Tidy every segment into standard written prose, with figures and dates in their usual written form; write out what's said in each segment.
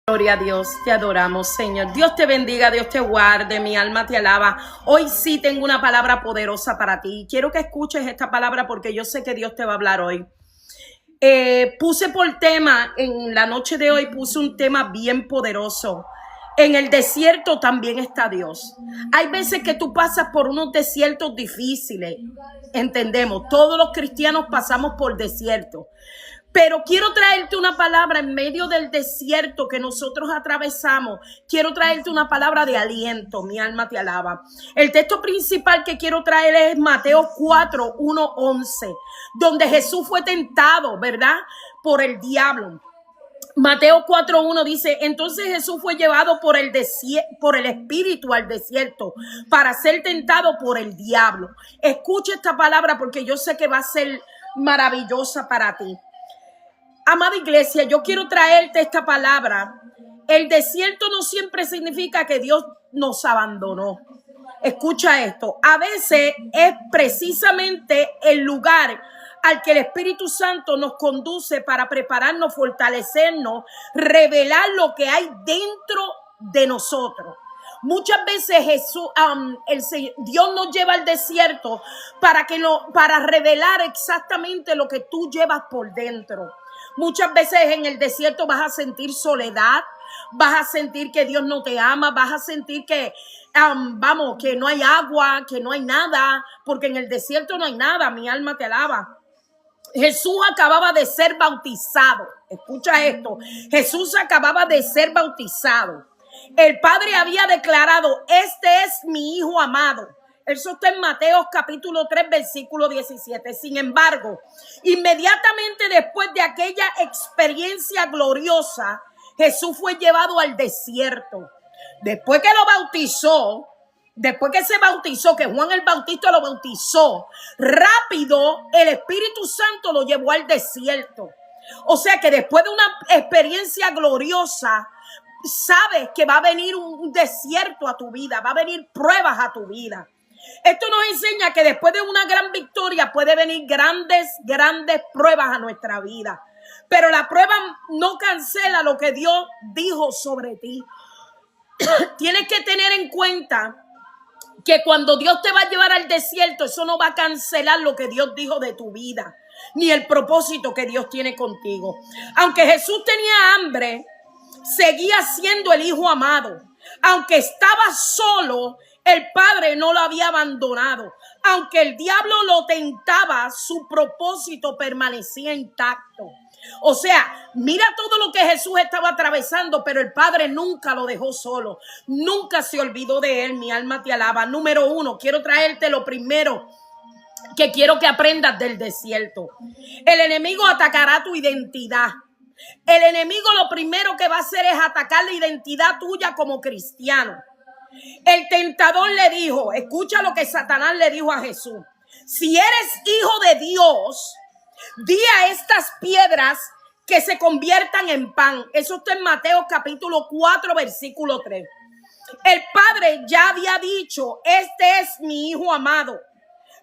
Gloria a Dios, te adoramos, Señor. Dios te bendiga, Dios te guarde, mi alma te alaba. Hoy sí tengo una palabra poderosa para ti. Quiero que escuches esta palabra porque yo sé que Dios te va a hablar hoy. Puse por tema, en la noche de hoy puse un tema bien poderoso. En el desierto también está Dios. Hay veces que tú pasas por unos desiertos difíciles. Entendemos, todos los cristianos pasamos por desiertos. Pero quiero traerte una palabra en medio del desierto que nosotros atravesamos. Quiero traerte una palabra de aliento. Mi alma te alaba. El texto principal que quiero traer es Mateo 4, 1, 11, donde Jesús fue tentado, ¿verdad?, por el diablo. Mateo 4:1 dice: entonces Jesús fue llevado por el Espíritu al desierto para ser tentado por el diablo. Escucha esta palabra porque yo sé que va a ser maravillosa para ti. Amada iglesia, yo quiero traerte esta palabra. El desierto no siempre significa que Dios nos abandonó. Escucha esto. A veces es precisamente el lugar al que el Espíritu Santo nos conduce para prepararnos, fortalecernos, revelar lo que hay dentro de nosotros. Muchas veces Dios nos lleva al desierto para revelar exactamente lo que tú llevas por dentro. Muchas veces en el desierto vas a sentir soledad, vas a sentir que Dios no te ama, vas a sentir que, que no hay agua, que no hay nada, porque en el desierto no hay nada. Mi alma te alaba. Jesús acababa de ser bautizado. Escucha esto. Jesús acababa de ser bautizado. El Padre había declarado: este es mi Hijo amado. Eso está en Mateo capítulo 3, versículo 17. Sin embargo, inmediatamente después de aquella experiencia gloriosa, Jesús fue llevado al desierto. Después que lo bautizó, después que se bautizó, que Juan el Bautista lo bautizó, rápido el Espíritu Santo lo llevó al desierto. O sea que después de una experiencia gloriosa, sabes que va a venir un desierto a tu vida, va a venir pruebas a tu vida. Esto nos enseña que después de una gran victoria puede venir grandes pruebas a nuestra vida. Pero la prueba no cancela lo que Dios dijo sobre ti. Tienes que tener en cuenta que cuando Dios te va a llevar al desierto, eso no va a cancelar lo que Dios dijo de tu vida, ni el propósito que Dios tiene contigo. Aunque Jesús tenía hambre, seguía siendo el Hijo amado. Aunque estaba solo, el Padre no lo había abandonado. Aunque el diablo lo tentaba, su propósito permanecía intacto. O sea, mira todo lo que Jesús estaba atravesando, pero el Padre nunca lo dejó solo. Nunca se olvidó de él. Mi alma te alaba. Número 1, quiero traerte lo primero que quiero que aprendas del desierto. El enemigo atacará tu identidad. El enemigo lo primero que va a hacer es atacar la identidad tuya como cristiano. El tentador le dijo, escucha lo que Satanás le dijo a Jesús: si eres hijo de Dios, di a estas piedras que se conviertan en pan. Eso está en Mateo capítulo 4, versículo 3. El Padre ya había dicho: este es mi Hijo amado.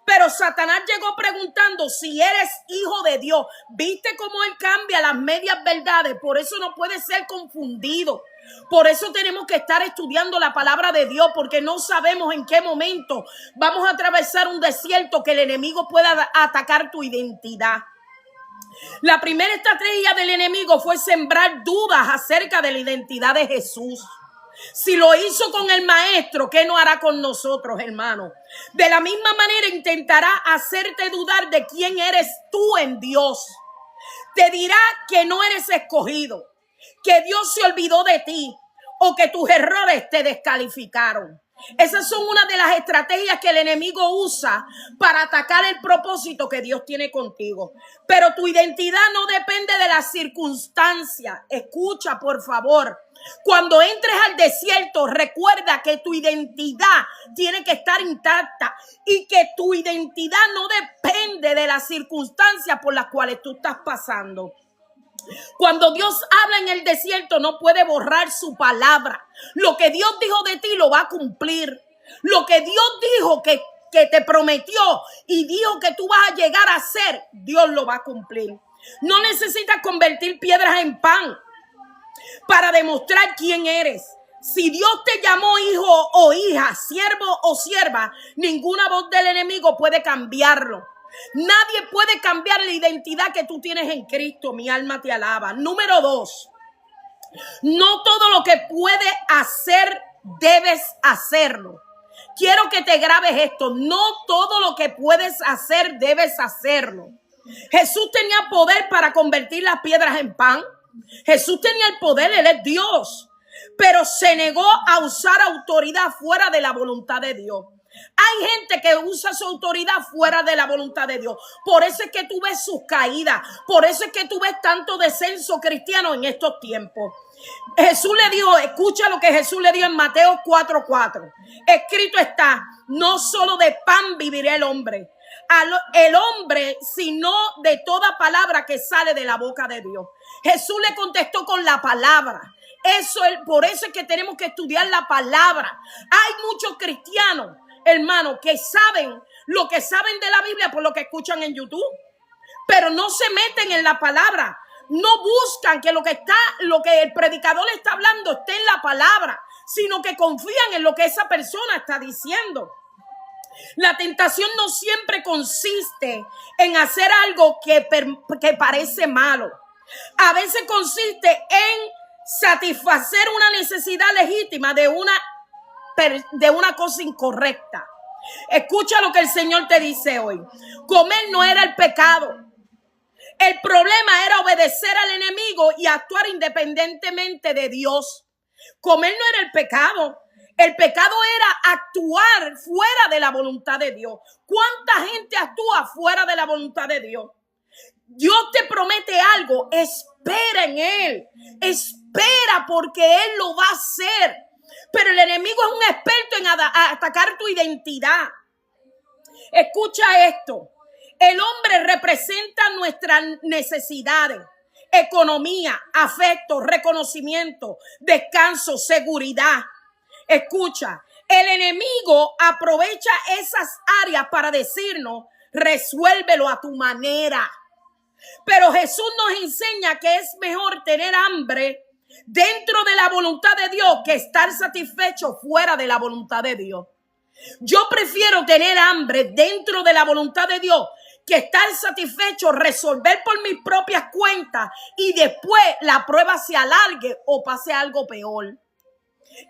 Pero Satanás llegó preguntando: si eres hijo de Dios. ¿Viste cómo él cambia las medias verdades? Por eso no puede ser confundido. Por eso tenemos que estar estudiando la palabra de Dios, porque no sabemos en qué momento vamos a atravesar un desierto que el enemigo pueda atacar tu identidad. La primera estrategia del enemigo fue sembrar dudas acerca de la identidad de Jesús. Si lo hizo con el maestro, ¿qué no hará con nosotros, hermano? De la misma manera intentará hacerte dudar de quién eres tú en Dios. Te dirá que no eres escogido, que Dios se olvidó de ti o que tus errores te descalificaron. Esas son una de las estrategias que el enemigo usa para atacar el propósito que Dios tiene contigo. Pero tu identidad no depende de las circunstancias. Escucha, por favor. Cuando entres al desierto, recuerda que tu identidad tiene que estar intacta y que tu identidad no depende de las circunstancias por las cuales tú estás pasando. Cuando Dios habla en el desierto, no puede borrar su palabra. Lo que Dios dijo de ti lo va a cumplir. Lo que Dios dijo que te prometió y dijo que tú vas a llegar a hacer, Dios lo va a cumplir. No necesitas convertir piedras en pan. para demostrar quién eres. Si Dios te llamó hijo o hija, siervo o sierva, ninguna voz del enemigo puede cambiarlo. Nadie puede cambiar la identidad que tú tienes en Cristo. Mi alma te alaba. Número 2. No todo lo que puedes hacer, debes hacerlo. Quiero que te grabes esto. No todo lo que puedes hacer, debes hacerlo. Jesús tenía poder para convertir las piedras en pan. Jesús tenía el poder, Él es Dios. Pero se negó a usar autoridad fuera de la voluntad de Dios. Hay gente que usa su autoridad fuera de la voluntad de Dios. Por eso es que tú ves sus caídas. Por eso es que tú ves tanto descenso cristiano en estos tiempos. Jesús le dijo, escucha lo que Jesús le dijo en Mateo 4:4. Escrito está, no solo de pan vivirá el hombre, sino de toda palabra que sale de la boca de Dios. Jesús le contestó con la palabra. Por eso es que tenemos que estudiar la palabra. Hay muchos cristianos, hermanos, que saben lo que saben de la Biblia por lo que escuchan en YouTube, pero no se meten en la palabra. No buscan que lo que el predicador está hablando esté en la palabra, sino que confían en lo que esa persona está diciendo. La tentación no siempre consiste en hacer algo que parece malo. A veces consiste en satisfacer una necesidad legítima de una cosa incorrecta. Escucha lo que el Señor te dice hoy. Comer no era el pecado. El problema era obedecer al enemigo y actuar independientemente de Dios. Comer no era el pecado. El pecado era actuar fuera de la voluntad de Dios. ¿Cuánta gente actúa fuera de la voluntad de Dios? Dios te promete algo, espera en Él. Espera porque Él lo va a hacer. Pero el enemigo es un experto en atacar tu identidad. Escucha esto. El hombre representa nuestras necesidades, economía, afecto, reconocimiento, descanso, seguridad. Escucha, el enemigo aprovecha esas áreas para decirnos, resuélvelo a tu manera. Pero Jesús nos enseña que es mejor tener hambre dentro de la voluntad de Dios que estar satisfecho fuera de la voluntad de Dios. Yo prefiero tener hambre dentro de la voluntad de Dios que estar satisfecho, resolver por mis propias cuentas y después la prueba se alargue o pase algo peor.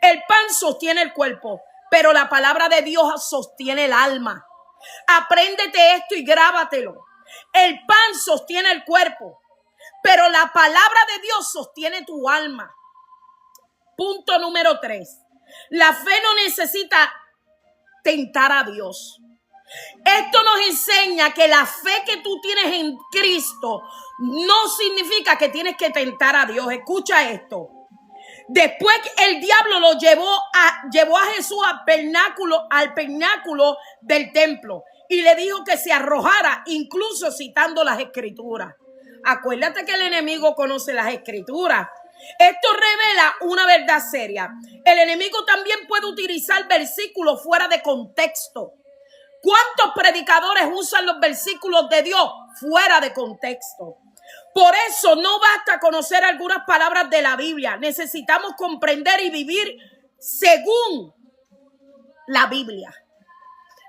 El pan sostiene el cuerpo, pero la palabra de Dios sostiene el alma. Apréndete esto y grábatelo. El pan sostiene el cuerpo, pero la palabra de Dios sostiene tu alma. Punto número 3. La fe no necesita tentar a Dios. Esto nos enseña que la fe que tú tienes en Cristo no significa que tienes que tentar a Dios. Escucha esto. Después el diablo lo llevó a Jesús al pináculo del templo y le dijo que se arrojara, incluso citando las escrituras. Acuérdate que el enemigo conoce las escrituras. Esto revela una verdad seria. El enemigo también puede utilizar versículos fuera de contexto. ¿Cuántos predicadores usan los versículos de Dios fuera de contexto? Por eso no basta conocer algunas palabras de la Biblia. Necesitamos comprender y vivir según la Biblia.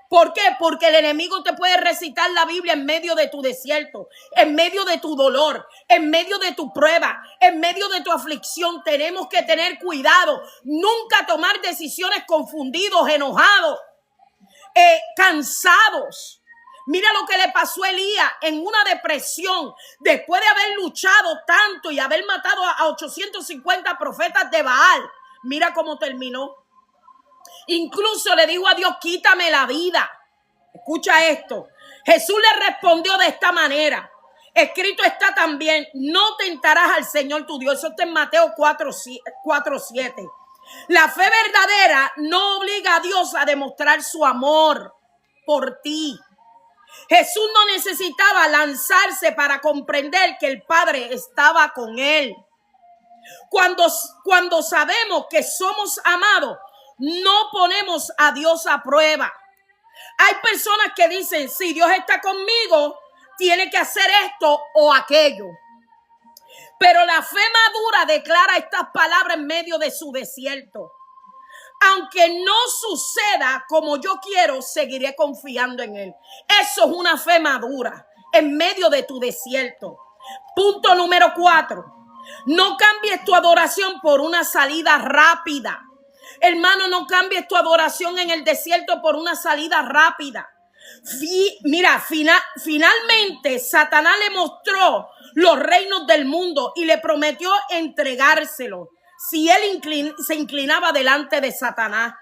¿Por qué? Porque el enemigo te puede recitar la Biblia en medio de tu desierto, en medio de tu dolor, en medio de tu prueba, en medio de tu aflicción. Tenemos que tener cuidado. Nunca tomar decisiones confundidos, enojados, cansados. Mira lo que le pasó a Elías en una depresión después de haber luchado tanto y haber matado a 850 profetas de Baal. Mira cómo terminó. Incluso le dijo a Dios, quítame la vida. Escucha esto. Jesús le respondió de esta manera. Escrito está también, no tentarás al Señor tu Dios. Eso está en Mateo 4:7. La fe verdadera no obliga a Dios a demostrar su amor por ti. Jesús no necesitaba lanzarse para comprender que el Padre estaba con él. Cuando sabemos que somos amados, no ponemos a Dios a prueba. Hay personas que dicen, si Dios está conmigo, tiene que hacer esto o aquello. Pero la fe madura declara estas palabras en medio de su desierto. Aunque no suceda como yo quiero, seguiré confiando en Él. Eso es una fe madura en medio de tu desierto. Punto número 4. No cambies tu adoración por una salida rápida. Hermano, no cambies tu adoración en el desierto por una salida rápida. Finalmente Satanás le mostró los reinos del mundo y le prometió entregárselo si él se inclinaba delante de Satanás.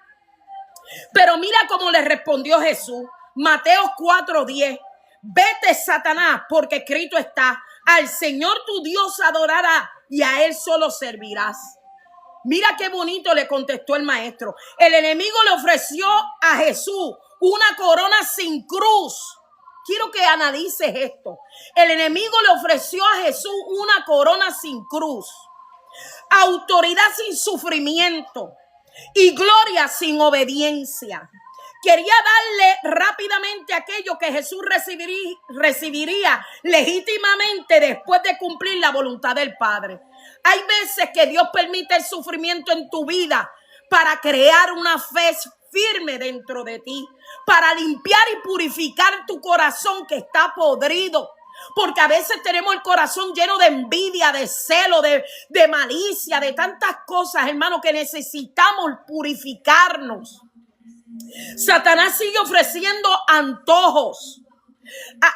Pero mira cómo le respondió Jesús. Mateo 4:10. Vete, Satanás, porque escrito está: al Señor tu Dios adorará y a Él solo servirás. Mira qué bonito le contestó el maestro. El enemigo le ofreció a Jesús una corona sin cruz. Quiero que analices esto. El enemigo le ofreció a Jesús una corona sin cruz, autoridad sin sufrimiento y gloria sin obediencia. Quería darle rápidamente aquello que Jesús recibiría legítimamente después de cumplir la voluntad del Padre. Hay veces que Dios permite el sufrimiento en tu vida para crear una fe firme dentro de ti, para limpiar y purificar tu corazón que está podrido. Porque a veces tenemos el corazón lleno de envidia, de celo, de malicia, de tantas cosas, hermano, que necesitamos purificarnos. Satanás sigue ofreciendo antojos,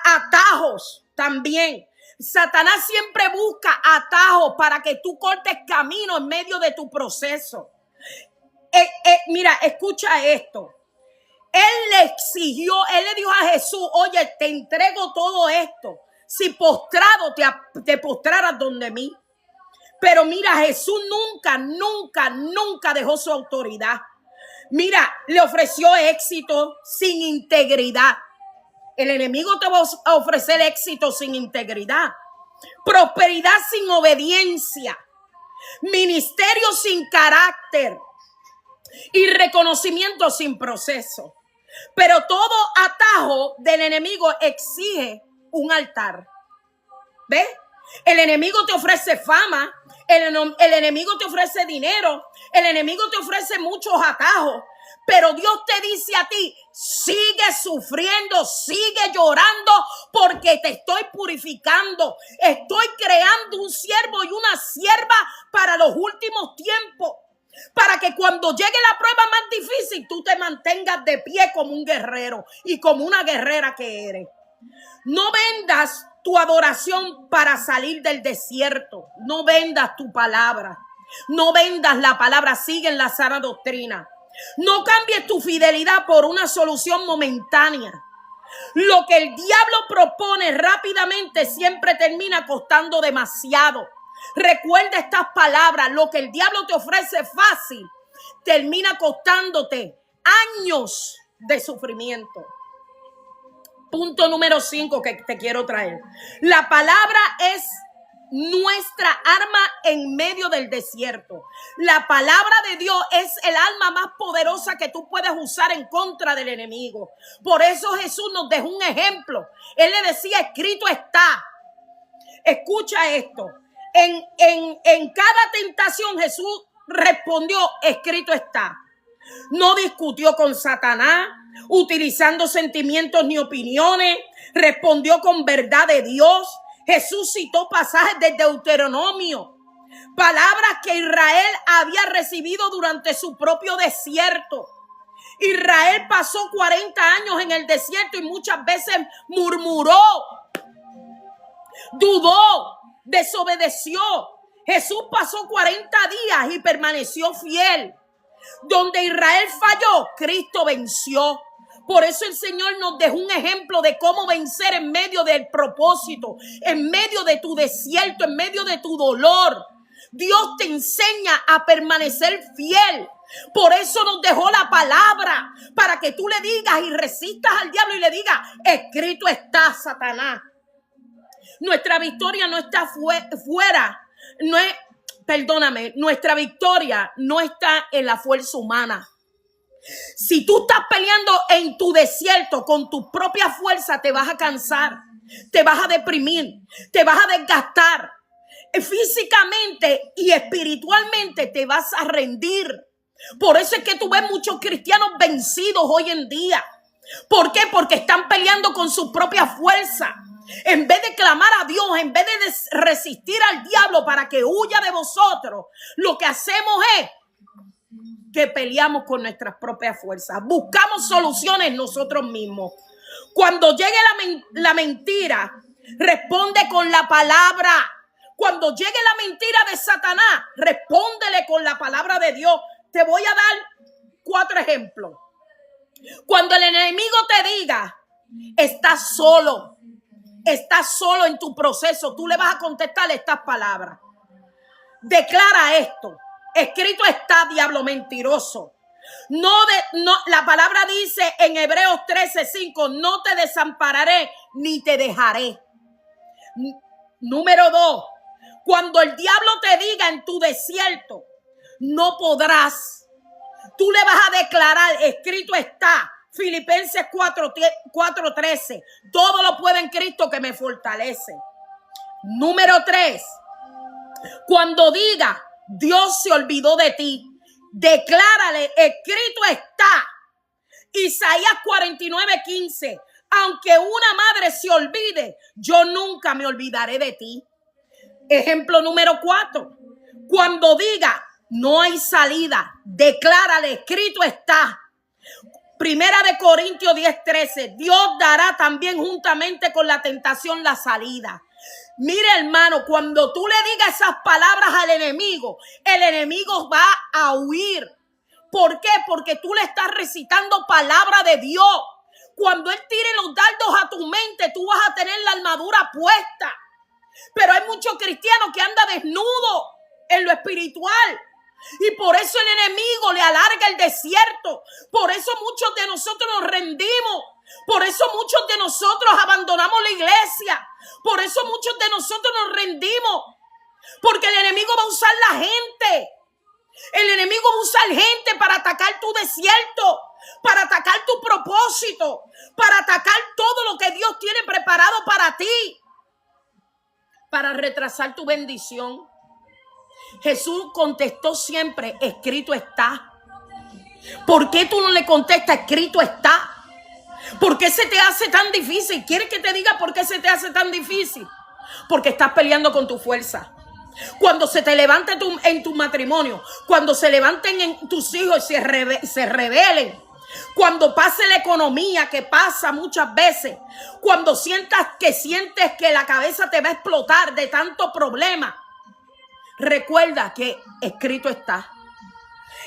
atajos también. Satanás siempre busca atajos para que tú cortes camino en medio de tu proceso. Mira, escucha esto. Él le dijo a Jesús: oye, te entrego todo esto si postrado te postraras donde mí. Pero mira, Jesús nunca dejó su autoridad. Mira, le ofreció éxito sin integridad. El enemigo te va a ofrecer éxito sin integridad, prosperidad sin obediencia, ministerio sin carácter y reconocimiento sin proceso. Pero todo atajo del enemigo exige un altar. ¿Ves? El enemigo te ofrece fama, el enemigo te ofrece dinero, el enemigo te ofrece muchos atajos. Pero Dios te dice a ti: sigue sufriendo, sigue llorando, porque te estoy purificando. Estoy creando un siervo y una sierva para los últimos tiempos, para que cuando llegue la prueba más difícil, tú te mantengas de pie como un guerrero y como una guerrera que eres. No vendas tu adoración para salir del desierto. No vendas tu palabra. No vendas la palabra. Sigue en la sana doctrina. No cambies tu fidelidad por una solución momentánea. Lo que el diablo propone rápidamente siempre termina costando demasiado. Recuerda estas palabras: lo que el diablo te ofrece fácil termina costándote años de sufrimiento. Punto número 5 que te quiero traer. La palabra es nuestra arma en medio del desierto. La palabra de Dios es el arma más poderosa que tú puedes usar en contra del enemigo. Por eso Jesús nos dejó un ejemplo. Él le decía: escrito está. Escucha esto. En cada tentación Jesús respondió: escrito está. No discutió con Satanás utilizando sentimientos ni opiniones. Respondió con verdad de Dios. Jesús citó pasajes de Deuteronomio, palabras que Israel había recibido durante su propio desierto. Israel pasó 40 años en el desierto y muchas veces murmuró, dudó, desobedeció. Jesús pasó 40 días y permaneció fiel. Donde Israel falló, Cristo venció. Por eso el Señor nos dejó un ejemplo de cómo vencer en medio del propósito, en medio de tu desierto, en medio de tu dolor. Dios te enseña a permanecer fiel. Por eso nos dejó la palabra, para que tú le digas y resistas al diablo y le digas: escrito está, Satanás. Nuestra victoria no está fuera, nuestra victoria no está en la fuerza humana. Si tú estás peleando en tu desierto con tu propia fuerza, te vas a cansar, te vas a deprimir, te vas a desgastar. físicamente y espiritualmente te vas a rendir. Por eso es que tú ves muchos cristianos vencidos hoy en día. ¿Por qué? Porque están peleando con su propia fuerza. En vez de clamar a Dios, en vez de resistir al diablo para que huya de vosotros, lo que hacemos es que peleamos con nuestras propias fuerzas. Buscamos soluciones nosotros mismos. Cuando llegue la mentira, responde con la palabra. Cuando llegue la mentira de Satanás, respóndele con la palabra de Dios. Te voy a dar 4 ejemplos. Cuando el enemigo te diga, estás solo en tu proceso, tú le vas a contestar estas palabras. Declara esto. Escrito está, diablo mentiroso. La palabra dice en Hebreos 13:5, no te desampararé ni te dejaré. Número 2, cuando el diablo te diga en tu desierto, no podrás, tú le vas a declarar, escrito está, Filipenses 4:13, todo lo puedo en Cristo que me fortalece. Número 3, cuando diga, Dios se olvidó de ti, declárale, escrito está, Isaías 49:15, aunque una madre se olvide, yo nunca me olvidaré de ti. Ejemplo número 4, cuando diga, no hay salida, declárale, escrito está. Primera de Corintios 10:13, Dios dará también juntamente con la tentación la salida. Mire, hermano, cuando tú le digas esas palabras al enemigo, el enemigo va a huir. ¿Por qué? Porque tú le estás recitando palabra de Dios. Cuando él tire los dardos a tu mente, tú vas a tener la armadura puesta. Pero hay muchos cristianos que andan desnudos en lo espiritual. Y por eso el enemigo le alarga el desierto. Por eso muchos de nosotros nos rendimos. Por eso muchos de nosotros abandonamos la iglesia. Por eso muchos de nosotros nos rendimos. Porque el enemigo va a usar la gente. El enemigo va a usar gente para atacar tu desierto, para atacar tu propósito, para atacar todo lo que Dios tiene preparado para ti, para retrasar tu bendición. Jesús contestó siempre, escrito está. ¿Por qué tú no le contestas, escrito está? ¿Por qué se te hace tan difícil? ¿Quieres que te diga por qué se te hace tan difícil? Porque estás peleando con tu fuerza. Cuando se te levante en tu matrimonio, cuando se levanten en tus hijos y se rebelen, cuando pase la economía que pasa muchas veces, cuando sientes que la cabeza te va a explotar de tanto problema, recuerda que escrito está.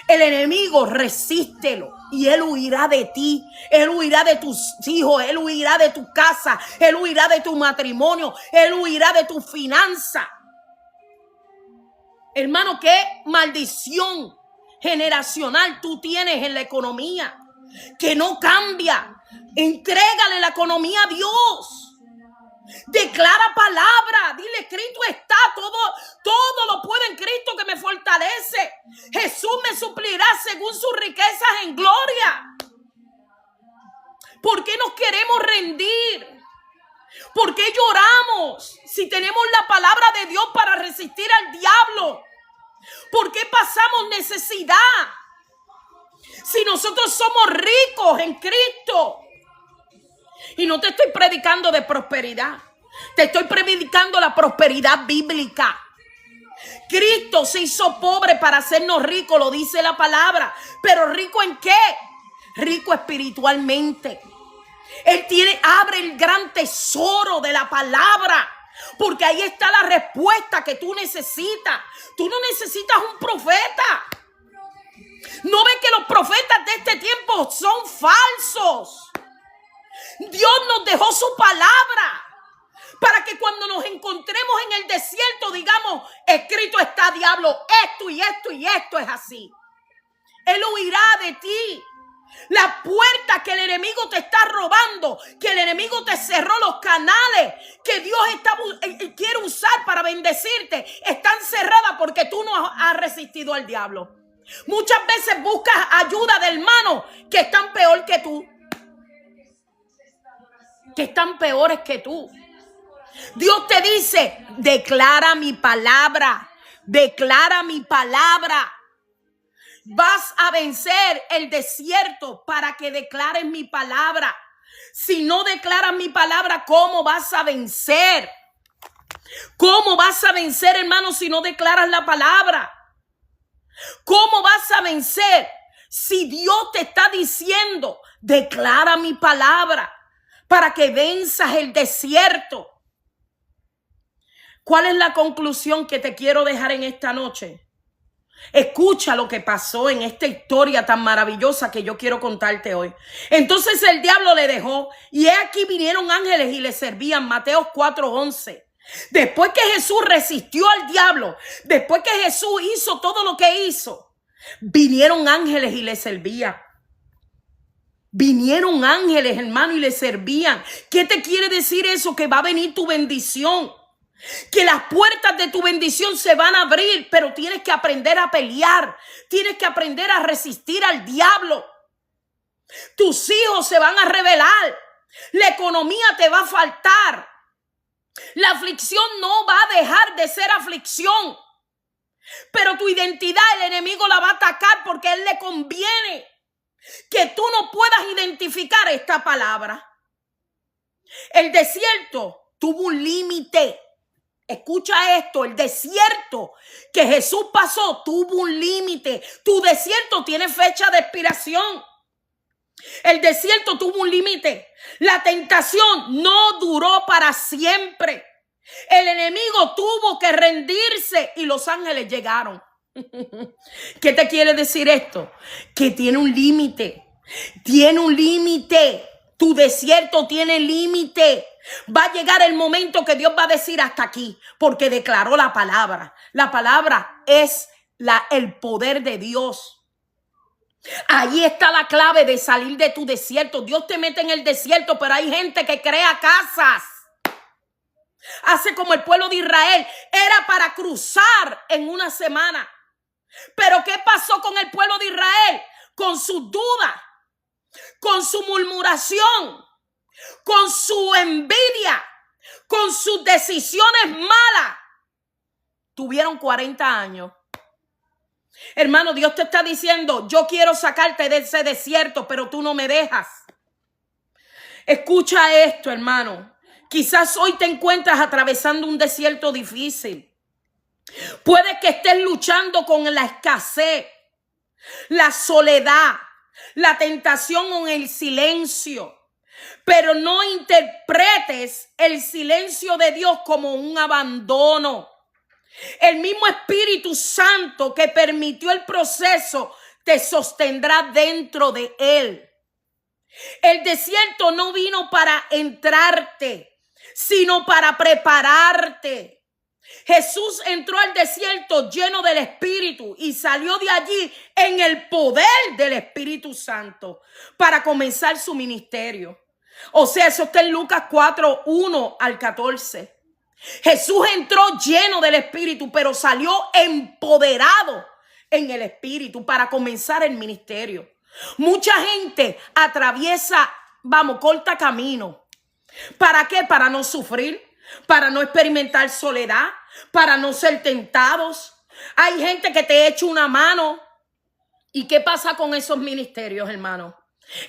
El enemigo, resístelo y él huirá de ti. Él huirá de tus hijos, él huirá de tu casa, él huirá de tu matrimonio, él huirá de tu finanza. Hermano, qué maldición generacional tú tienes en la economía, que no cambia. Entrégale la economía a Dios. Declara palabra, dile, escrito está, todo lo puedo en Cristo que me fortalece. Jesús me suplirá según sus riquezas en gloria. ¿Por qué nos queremos rendir? ¿Por qué lloramos si tenemos la palabra de Dios para resistir al diablo? ¿Por qué pasamos necesidad si nosotros somos ricos en Cristo? Y no te estoy predicando de prosperidad. Te estoy predicando la prosperidad bíblica. Cristo se hizo pobre para hacernos ricos, lo dice la palabra. ¿Pero rico en qué? Rico espiritualmente. Él abre el gran tesoro de la palabra. Porque ahí está la respuesta que tú necesitas. Tú no necesitas un profeta. ¿No ves que los profetas de este tiempo son falsos? Dios nos dejó su palabra para que cuando nos encontremos en el desierto digamos, escrito está, diablo, esto y esto y esto es así. Él huirá de ti. La puerta que el enemigo te está robando, que el enemigo te cerró los canales que Dios quiere usar para bendecirte, están cerradas porque tú no has resistido al diablo. Muchas veces buscas ayuda de hermanos que están peor que tú, que están peores que tú. Dios te dice, declara mi palabra, declara mi palabra. Vas a vencer el desierto para que declares mi palabra. Si no declaras mi palabra, ¿cómo vas a vencer? ¿Cómo vas a vencer, hermano, si no declaras la palabra? ¿Cómo vas a vencer si Dios te está diciendo, declara mi palabra para que venzas el desierto? ¿Cuál es la conclusión que te quiero dejar en esta noche? Escucha lo que pasó en esta historia tan maravillosa que yo quiero contarte hoy. Entonces el diablo le dejó y he aquí vinieron ángeles y le servían. Mateo 4:11. Después que Jesús resistió al diablo, después que Jesús hizo todo lo que hizo, vinieron ángeles y le servían. Vinieron ángeles, hermano, y le servían. ¿Qué te quiere decir eso? Que va a venir tu bendición. Que las puertas de tu bendición se van a abrir, pero tienes que aprender a pelear. Tienes que aprender a resistir al diablo. Tus hijos se van a rebelar. La economía te va a faltar. La aflicción no va a dejar de ser aflicción. Pero tu identidad el enemigo la va a atacar porque a él le conviene que tú no puedas identificar esta palabra. El desierto tuvo un límite. Escucha esto, el desierto que Jesús pasó tuvo un límite. Tu desierto tiene fecha de expiración. El desierto tuvo un límite. La tentación no duró para siempre. El enemigo tuvo que rendirse y los ángeles llegaron. ¿Qué te quiere decir esto? Que tiene un límite. Tiene un límite. Tu desierto tiene límite. Va a llegar el momento que Dios va a decir hasta aquí, porque declaró la palabra. La palabra es el poder de Dios. Ahí está la clave de salir de tu desierto. Dios te mete en el desierto, pero hay gente que crea casas. Hace como el pueblo de Israel. Era para cruzar en una semana. Pero ¿qué pasó con el pueblo de Israel? Con sus dudas, con su murmuración, con su envidia, con sus decisiones malas. Tuvieron 40 años. Hermano, Dios te está diciendo, yo quiero sacarte de ese desierto, pero tú no me dejas. Escucha esto, hermano. Quizás hoy te encuentras atravesando un desierto difícil. Puede que estés luchando con la escasez, la soledad, la tentación o el silencio. Pero no interpretes el silencio de Dios como un abandono. El mismo Espíritu Santo que permitió el proceso te sostendrá dentro de él. El desierto no vino para entrarte, sino para prepararte. Jesús entró al desierto lleno del Espíritu y salió de allí en el poder del Espíritu Santo para comenzar su ministerio. O sea, eso está en Lucas 4:1 al 14. Jesús entró lleno del Espíritu, pero salió empoderado en el Espíritu para comenzar el ministerio. Mucha gente atraviesa, corta camino. ¿Para qué? Para no sufrir, para no experimentar soledad, para no ser tentados. Hay gente que te echa una mano. ¿Y qué pasa con esos ministerios, hermano?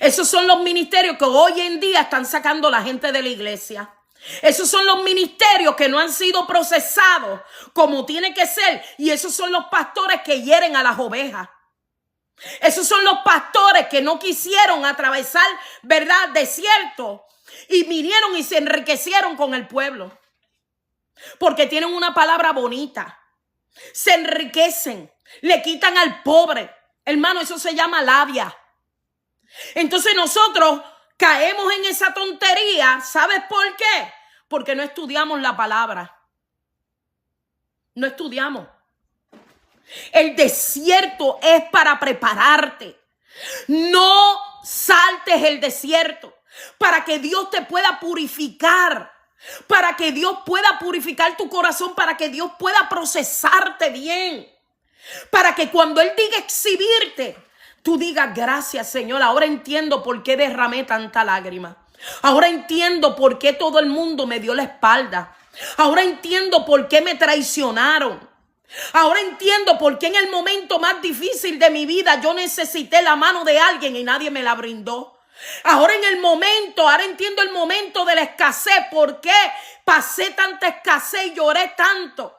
Esos son los ministerios que hoy en día están sacando la gente de la iglesia. Esos son los ministerios que no han sido procesados como tiene que ser. Y esos son los pastores que hieren a las ovejas. Esos son los pastores que no quisieron atravesar, ¿verdad?, desierto. Y vinieron y se enriquecieron con el pueblo. Porque tienen una palabra bonita. Se enriquecen. Le quitan al pobre. Hermano, eso se llama labia. Entonces nosotros caemos en esa tontería. ¿Sabes por qué? Porque no estudiamos la palabra. No estudiamos. El desierto es para prepararte. No saltes el desierto. Para que Dios te pueda purificar. Para que Dios pueda purificar tu corazón. Para que Dios pueda procesarte bien. Para que cuando Él diga exhibirte, tú digas, gracias, Señor. Ahora entiendo por qué derramé tanta lágrima. Ahora entiendo por qué todo el mundo me dio la espalda. Ahora entiendo por qué me traicionaron. Ahora entiendo por qué en el momento más difícil de mi vida yo necesité la mano de alguien y nadie me la brindó. Ahora entiendo el momento de la escasez, por qué pasé tanta escasez y lloré tanto.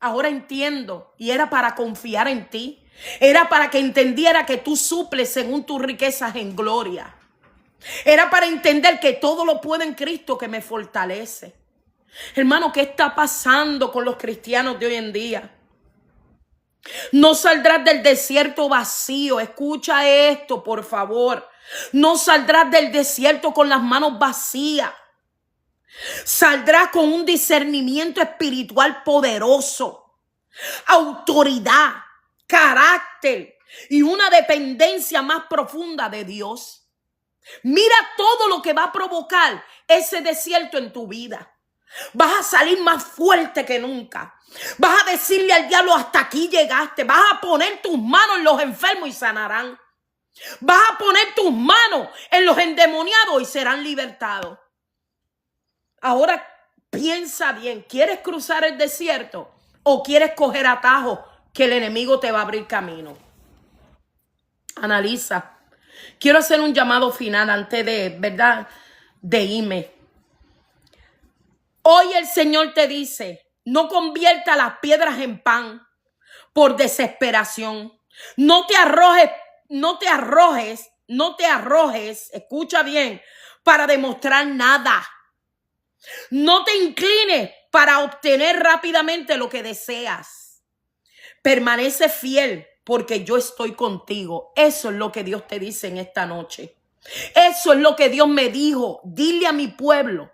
Ahora entiendo, y era para confiar en ti. Era para que entendiera que tú suples según tus riquezas en gloria. Era para entender que todo lo puedo en Cristo que me fortalece. Hermano, ¿qué está pasando con los cristianos de hoy en día? No saldrás del desierto vacío. Escucha esto, por favor. No saldrás del desierto con las manos vacías. Saldrás con un discernimiento espiritual poderoso, autoridad, carácter y una dependencia más profunda de Dios. Mira todo lo que va a provocar ese desierto en tu vida. Vas a salir más fuerte que nunca. Vas a decirle al diablo, hasta aquí llegaste. Vas a poner tus manos en los enfermos y sanarán. Vas a poner tus manos en los endemoniados y serán libertados. Ahora piensa bien, ¿quieres cruzar el desierto o quieres coger atajos que el enemigo te va a abrir camino? Analiza. Quiero hacer un llamado final antes de irme. Hoy el Señor te dice, no convierta las piedras en pan por desesperación. No te arrojes, escucha bien, para demostrar nada. No te inclines para obtener rápidamente lo que deseas. Permanece fiel porque yo estoy contigo. Eso es lo que Dios te dice en esta noche. Eso es lo que Dios me dijo. Dile a mi pueblo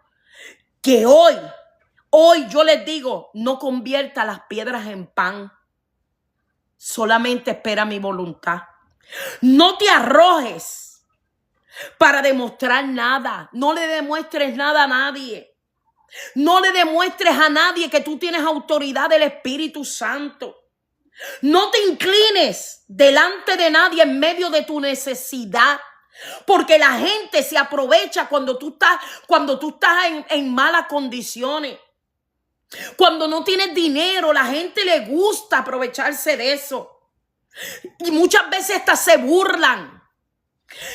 que hoy yo les digo, no convierta las piedras en pan. Solamente espera mi voluntad. No te arrojes para demostrar nada. No le demuestres nada a nadie. No le demuestres a nadie que tú tienes autoridad del Espíritu Santo. No te inclines delante de nadie en medio de tu necesidad. Porque la gente se aprovecha cuando tú estás en malas condiciones. Cuando no tienes dinero, la gente le gusta aprovecharse de eso. Y muchas veces hasta se burlan.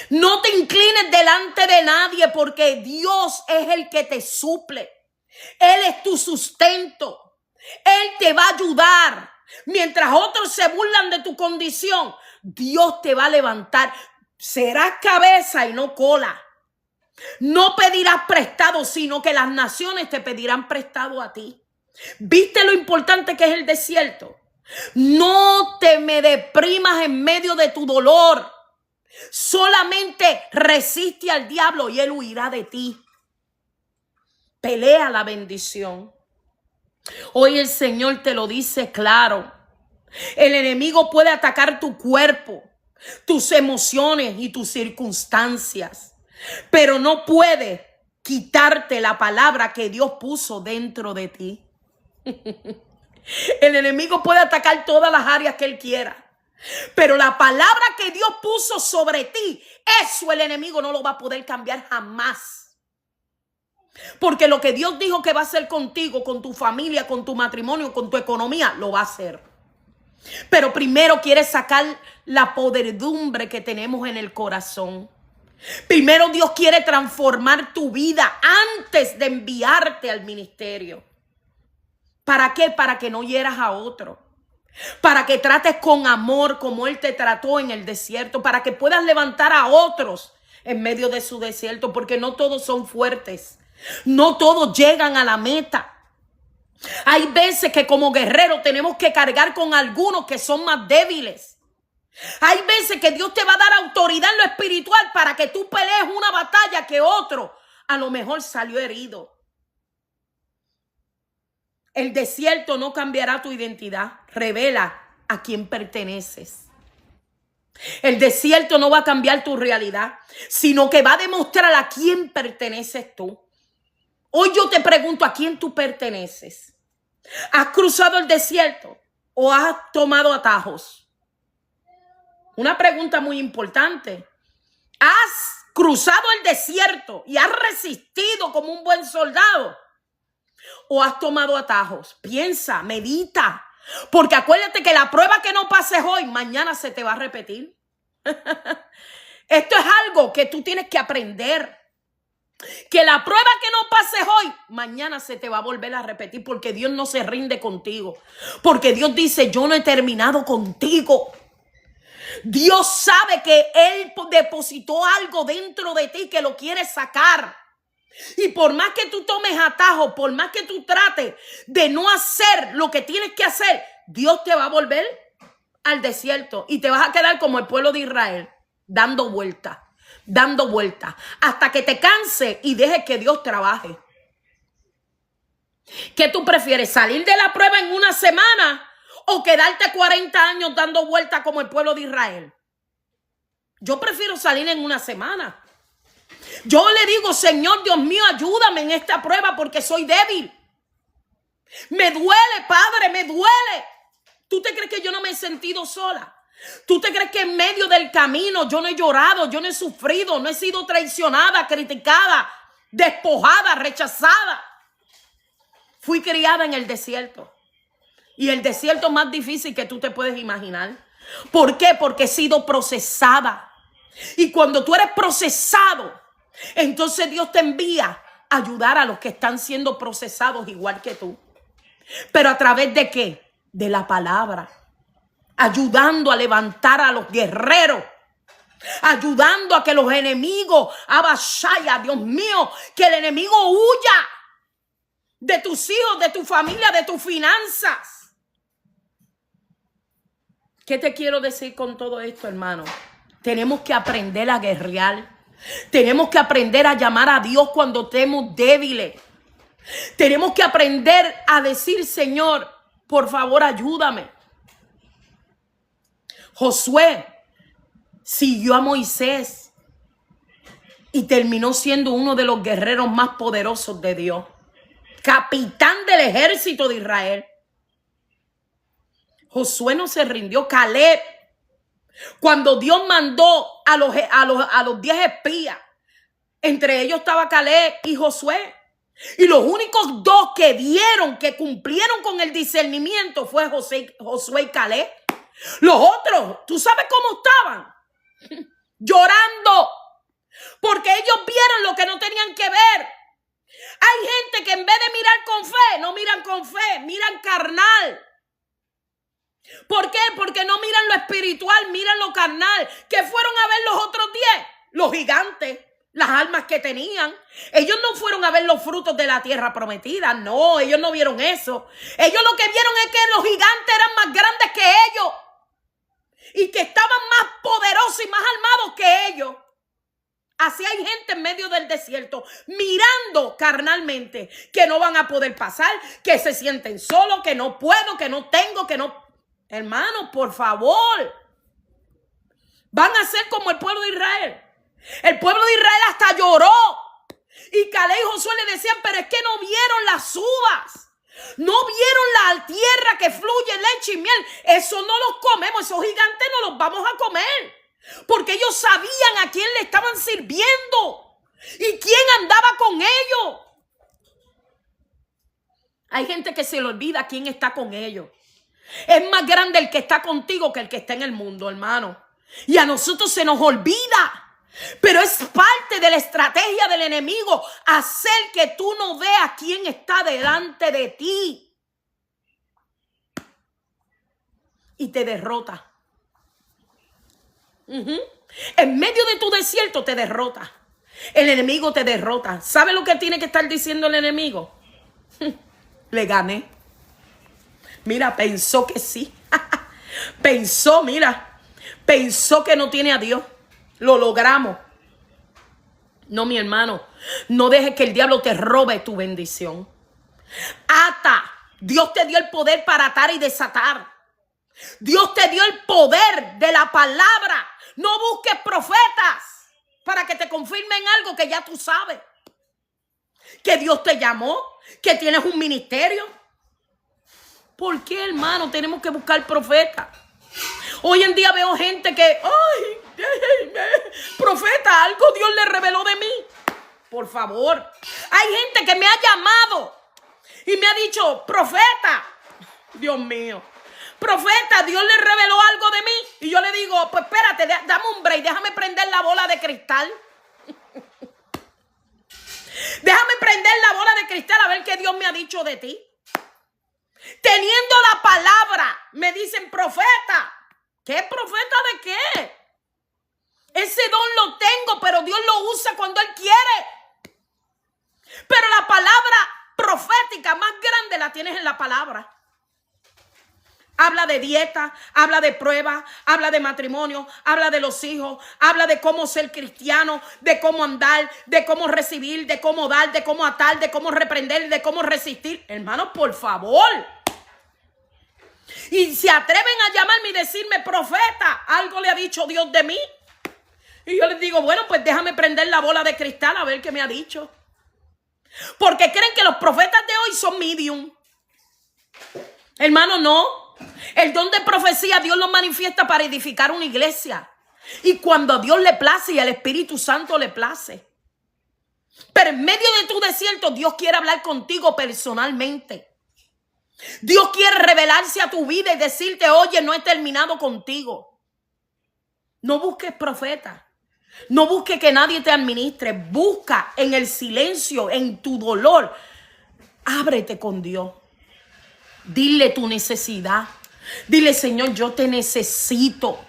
No te inclines delante de nadie porque Dios es el que te suple. Él es tu sustento. Él te va a ayudar. Mientras otros se burlan de tu condición, Dios te va a levantar. Serás cabeza y no cola. No pedirás prestado, sino que las naciones te pedirán prestado a ti. ¿Viste lo importante que es el desierto? No te me deprimas en medio de tu dolor. Solamente resiste al diablo y él huirá de ti. Pelea la bendición. Hoy el Señor te lo dice claro. El enemigo puede atacar tu cuerpo, tus emociones y tus circunstancias, pero no puede quitarte la palabra que Dios puso dentro de ti. El enemigo puede atacar todas las áreas que él quiera, pero la palabra que Dios puso sobre ti, eso el enemigo no lo va a poder cambiar jamás. Porque lo que Dios dijo que va a hacer contigo, con tu familia, con tu matrimonio, con tu economía, lo va a hacer. Pero primero quiere sacar la podredumbre que tenemos en el corazón. Primero Dios quiere transformar tu vida antes de enviarte al ministerio. ¿Para qué? Para que no hieras a otro. Para que trates con amor como Él te trató en el desierto. Para que puedas levantar a otros en medio de su desierto. Porque no todos son fuertes. No todos llegan a la meta. Hay veces que como guerreros tenemos que cargar con algunos que son más débiles. Hay veces que Dios te va a dar autoridad en lo espiritual para que tú pelees una batalla que otro a lo mejor salió herido. El desierto no cambiará tu identidad. Revela a quién perteneces. El desierto no va a cambiar tu realidad, sino que va a demostrar a quién perteneces tú. Hoy yo te pregunto, ¿a quién tú perteneces? ¿Has cruzado el desierto o has tomado atajos? Una pregunta muy importante. ¿Has cruzado el desierto y has resistido como un buen soldado? ¿O has tomado atajos? Piensa, medita. Porque acuérdate que la prueba que no pases hoy, mañana se te va a repetir. Esto es algo que tú tienes que aprender. Que la prueba que no pases hoy, mañana se te va a volver a repetir. Porque Dios no se rinde contigo. Porque Dios dice, yo no he terminado contigo. Dios sabe que Él depositó algo dentro de ti que lo quiere sacar. Y por más que tú tomes atajos, por más que tú trates de no hacer lo que tienes que hacer, Dios te va a volver al desierto y te vas a quedar como el pueblo de Israel, dando vueltas, hasta que te canses y dejes que Dios trabaje. ¿Qué tú prefieres? ¿Salir de la prueba en una semana o quedarte 40 años dando vueltas como el pueblo de Israel? Yo prefiero salir en una semana. Yo le digo, Señor, Dios mío, ayúdame en esta prueba porque soy débil. Me duele, Padre, me duele. ¿Tú te crees que yo no me he sentido sola? ¿Tú te crees que en medio del camino yo no he llorado, yo no he sufrido, no he sido traicionada, criticada, despojada, rechazada? Fui criada en el desierto. Y el desierto más difícil que tú te puedes imaginar. ¿Por qué? Porque he sido procesada. Y cuando tú eres procesado, entonces Dios te envía a ayudar a los que están siendo procesados igual que tú. ¿Pero a través de qué? De la palabra. Ayudando a levantar a los guerreros. Ayudando a que los enemigos, abashaya, Dios mío, que el enemigo huya de tus hijos, de tu familia, de tus finanzas. ¿Qué te quiero decir con todo esto, hermano? Tenemos que aprender a guerrear. Tenemos que aprender a llamar a Dios cuando estemos débiles. Tenemos que aprender a decir, Señor, por favor, ayúdame. Josué siguió a Moisés y terminó siendo uno de los guerreros más poderosos de Dios. Capitán del ejército de Israel. Josué no se rindió. Caleb, cuando Dios mandó a los 10 espías, entre ellos estaba Caleb y Josué. Y los únicos dos que vieron, que cumplieron con el discernimiento fue Josué y Caleb. Los otros, ¿tú sabes cómo estaban? Llorando. Porque ellos vieron lo que no tenían que ver. Hay gente que en vez de mirar con fe, no miran con fe, miran carnal. ¿Por qué? Porque no miran lo espiritual, miran lo carnal. ¿Qué fueron a ver los otros 10? Los gigantes, las almas que tenían. Ellos no fueron a ver los frutos de la tierra prometida. No, ellos no vieron eso. Ellos lo que vieron es que los gigantes eran más grandes que ellos. Y que estaban más poderosos y más armados que ellos. Así hay gente en medio del desierto mirando carnalmente que no van a poder pasar, que se sienten solos, que no puedo, que no tengo, que no... Hermanos, por favor. Van a ser como el pueblo de Israel. El pueblo de Israel hasta lloró. Y Caleb y Josué le decían, pero es que no vieron las uvas. No vieron la tierra que fluye leche y miel. Eso no los comemos. Esos gigantes no los vamos a comer. Porque ellos sabían a quién le estaban sirviendo. Y quién andaba con ellos. Hay gente que se le olvida quién está con ellos. Es más grande el que está contigo que el que está en el mundo, hermano. Y a nosotros se nos olvida. Pero es parte de la estrategia del enemigo hacer que tú no veas quién está delante de ti. Y te derrota. En medio de tu desierto te derrota. El enemigo te derrota. ¿Sabe lo que tiene que estar diciendo el enemigo? Le gané. Mira, pensó que sí. Pensó que no tiene a Dios. Lo logramos. No, mi hermano. No dejes que el diablo te robe tu bendición. Ata. Dios te dio el poder para atar y desatar. Dios te dio el poder de la palabra. No busques profetas para que te confirmen algo que ya tú sabes. Que Dios te llamó, que tienes un ministerio. ¿Por qué, hermano, tenemos que buscar profetas? Hoy en día veo gente que, profeta, algo Dios le reveló de mí. Por favor. Hay gente que me ha llamado Y me ha dicho, profeta, Dios mío, profeta, Dios le reveló algo de mí. Y yo le digo, pues espérate, dame un break, déjame prender la bola de cristal. Déjame prender la bola de cristal a ver qué Dios me ha dicho de ti. Teniendo la palabra, me dicen, profeta. ¿Qué profeta de qué? Ese don lo tengo, pero Dios lo usa cuando Él quiere. Pero la palabra profética más grande la tienes en la palabra. Habla de dieta, habla de prueba, habla de matrimonio, habla de los hijos, habla de cómo ser cristiano, de cómo andar, de cómo recibir, de cómo dar, de cómo atar, de cómo reprender, de cómo resistir. Hermanos, por favor. Y se atreven a llamarme y decirme, profeta, algo le ha dicho Dios de mí. Y yo les digo, bueno, pues déjame prender la bola de cristal a ver qué me ha dicho. Porque creen que los profetas de hoy son medium. Hermano, no. El don de profecía Dios lo manifiesta para edificar una iglesia. Y cuando a Dios le place y al Espíritu Santo le place. Pero en medio de tu desierto Dios quiere hablar contigo personalmente. Dios quiere revelarse a tu vida y decirte, oye, no he terminado contigo. No busques profeta. No busques que nadie te administre. Busca en el silencio, en tu dolor. Ábrete con Dios. Dile tu necesidad. Dile, Señor, yo te necesito.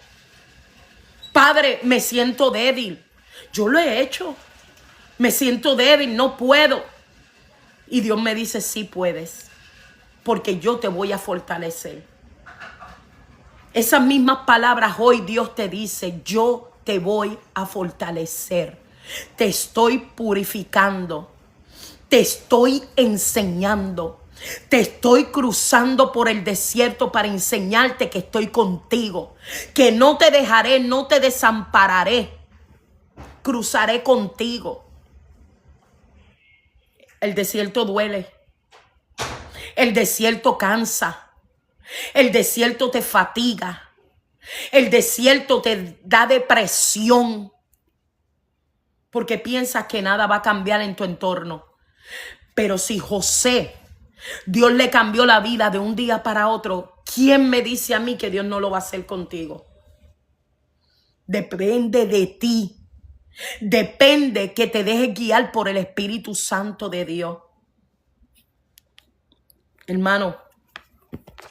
Padre, me siento débil. Yo lo he hecho. Me siento débil, no puedo. Y Dios me dice, sí puedes. Porque yo te voy a fortalecer. Esas mismas palabras hoy Dios te dice, yo te voy a fortalecer. Te estoy purificando. Te estoy enseñando. Te estoy cruzando por el desierto para enseñarte que estoy contigo. Que no te dejaré, no te desampararé. Cruzaré contigo. El desierto duele. El desierto cansa. El desierto te fatiga. El desierto te da depresión. Porque piensas que nada va a cambiar en tu entorno. Pero si José, Dios le cambió la vida de un día para otro, ¿quién me dice a mí que Dios no lo va a hacer contigo? Depende de ti. Depende que te dejes guiar por el Espíritu Santo de Dios. Hermano,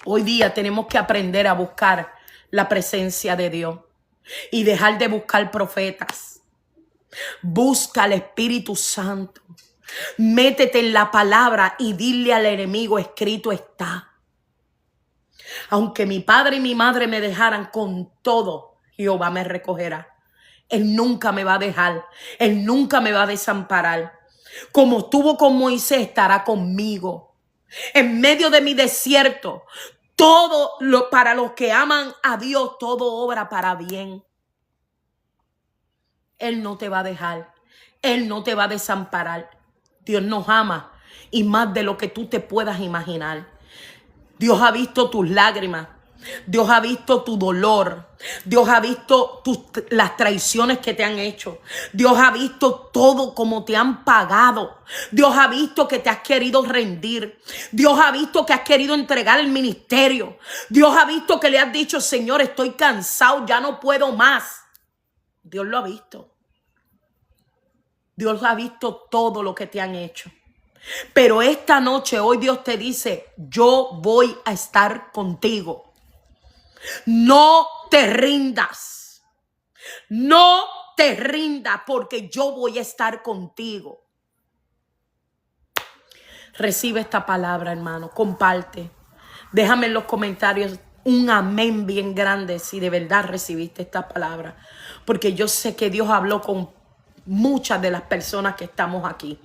hoy día tenemos que aprender a buscar la presencia de Dios y dejar de buscar profetas. Busca al Espíritu Santo. Métete en la palabra y dile al enemigo, escrito está. Aunque mi padre y mi madre me dejaran, con todo, Jehová me recogerá. Él nunca me va a dejar. Él nunca me va a desamparar. Como estuvo con Moisés, estará conmigo. En medio de mi desierto, para los que aman a Dios, todo obra para bien. Él no te va a dejar. Él no te va a desamparar. Dios nos ama y más de lo que tú te puedas imaginar. Dios ha visto tus lágrimas. Dios ha visto tu dolor. Dios ha visto las traiciones que te han hecho. Dios ha visto todo como te han pagado. Dios ha visto que te has querido rendir. Dios ha visto que has querido entregar el ministerio. Dios ha visto que le has dicho, Señor, estoy cansado, ya no puedo más. Dios lo ha visto. Dios ha visto todo lo que te han hecho. Pero esta noche, hoy Dios te dice, yo voy a estar contigo. No te rindas. No te rindas porque yo voy a estar contigo. Recibe esta palabra, hermano. Comparte. Déjame en los comentarios un amén bien grande si de verdad recibiste esta palabra. Porque yo sé que Dios habló con muchas de las personas que estamos aquí.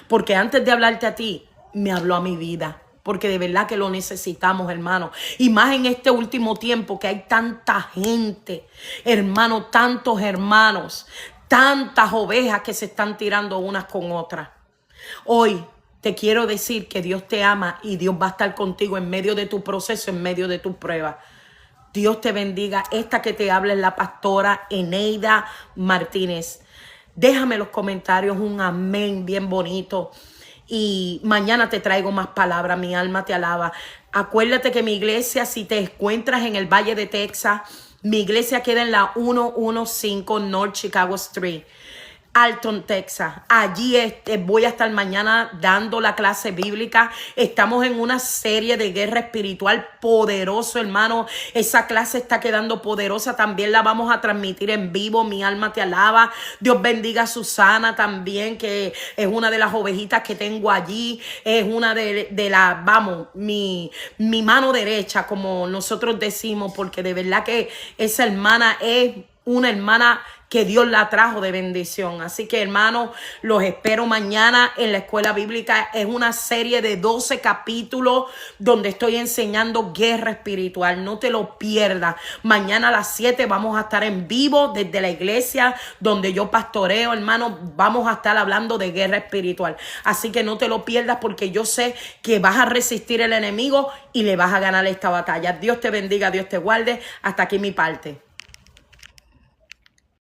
Porque antes de hablarte a ti, me habló a mi vida. Porque de verdad que lo necesitamos, hermano. Y más en este último tiempo que hay tanta gente, hermano, tantos hermanos, tantas ovejas que se están tirando unas con otras. Hoy te quiero decir que Dios te ama y Dios va a estar contigo en medio de tu proceso, en medio de tus pruebas. Dios te bendiga. Esta que te habla es la pastora Eneida Martínez. Déjame en los comentarios un amén bien bonito. y mañana te traigo más palabras. Mi alma te alaba. Acuérdate que mi iglesia, si te encuentras en el Valle de Texas, mi iglesia queda en la 115 North Chicago Street, Alton, Texas. Allí voy a estar mañana dando la clase bíblica. Estamos en una serie de guerra espiritual poderoso, hermano. Esa clase está quedando poderosa. También la vamos a transmitir en vivo. Mi alma te alaba. Dios bendiga a Susana también, que es una de las ovejitas que tengo allí. Es una de las, vamos, mi mano derecha, como nosotros decimos, porque de verdad que esa hermana es una hermana que Dios la trajo de bendición. Así que, hermanos, los espero mañana en la escuela bíblica. Es una serie de 12 capítulos donde estoy enseñando guerra espiritual. No te lo pierdas. Mañana a las 7 vamos a estar en vivo desde la iglesia donde yo pastoreo, hermanos. Vamos a estar hablando de guerra espiritual. Así que no te lo pierdas, porque yo sé que vas a resistir al enemigo y le vas a ganar esta batalla. Dios te bendiga, Dios te guarde. Hasta aquí mi parte.